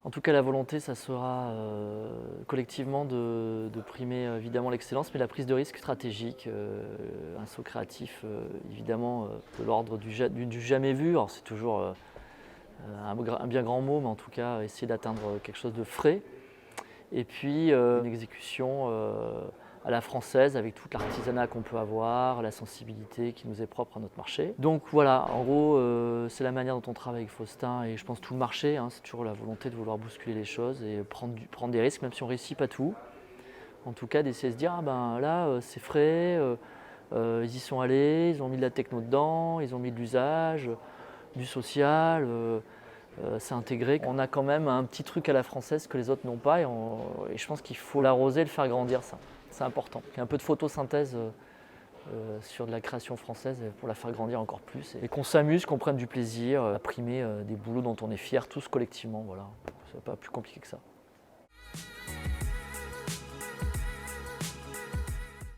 En tout cas, la volonté, ça sera collectivement de primer évidemment l'excellence, mais la prise de risque stratégique, un saut créatif évidemment de l'ordre du jamais vu. Alors c'est toujours un bien grand mot, mais en tout cas essayer d'atteindre quelque chose de frais. Et puis une exécution à la française avec tout l'artisanat qu'on peut avoir, la sensibilité qui nous est propre à notre marché. Donc voilà, en gros, c'est la manière dont on travaille avec Faustin et je pense tout le marché, hein, c'est toujours la volonté de vouloir bousculer les choses et prendre des risques, même si on ne réussit pas tout. En tout cas, d'essayer de se dire, ah ben là, c'est frais, ils y sont allés, ils ont mis de la techno dedans, ils ont mis de l'usage, du social. C'est intégré. On a quand même un petit truc à la française que les autres n'ont pas et je pense qu'il faut l'arroser et le faire grandir, ça. C'est important. Il y a un peu de photosynthèse sur de la création française pour la faire grandir encore plus et qu'on s'amuse, qu'on prenne du plaisir à primer des boulots dont on est fiers tous collectivement. Voilà. C'est pas plus compliqué que ça.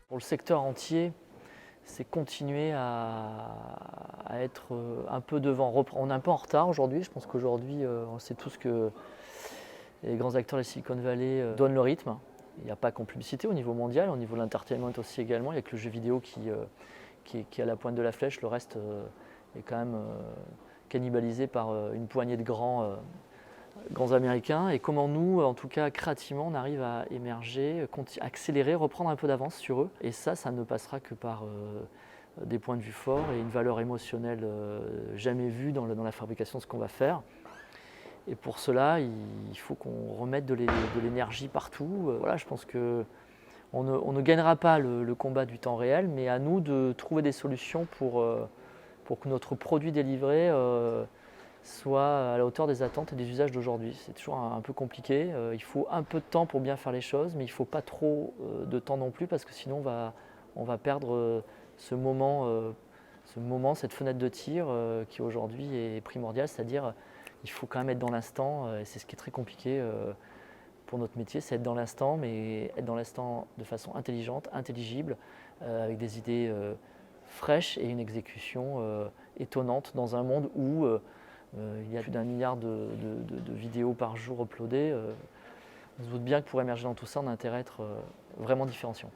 Pour le secteur entier, c'est continuer à être un peu devant. On est un peu en retard aujourd'hui. Je pense qu'aujourd'hui, on sait tous que les grands acteurs de la Silicon Valley donnent le rythme. Il n'y a pas qu'en publicité au niveau mondial, au niveau de l'entertainment aussi également. Il n'y a que le jeu vidéo qui est à la pointe de la flèche. Le reste est quand même cannibalisé par une poignée de grands américains. Et comment nous, en tout cas créativement, on arrive à émerger, accélérer, reprendre un peu d'avance sur eux. Et ça ne passera que par des points de vue forts et une valeur émotionnelle jamais vue dans la fabrication de ce qu'on va faire. Et pour cela, il faut qu'on remette de l'énergie partout. Voilà, je pense qu'on ne gagnera pas le combat du temps réel, mais à nous de trouver des solutions pour que notre produit délivré soit à la hauteur des attentes et des usages d'aujourd'hui. C'est toujours un peu compliqué. Il faut un peu de temps pour bien faire les choses, mais il ne faut pas trop de temps non plus parce que sinon on va perdre ce moment, cette fenêtre de tir qui aujourd'hui est primordiale, c'est-à-dire il faut quand même être dans l'instant, et c'est ce qui est très compliqué pour notre métier, c'est être dans l'instant, mais être dans l'instant de façon intelligente, intelligible, avec des idées fraîches et une exécution étonnante dans un monde où il y a plus d'1 milliard de vidéos par jour uploadées. On se doute bien que pour émerger dans tout ça, on a intérêt à être vraiment différenciant.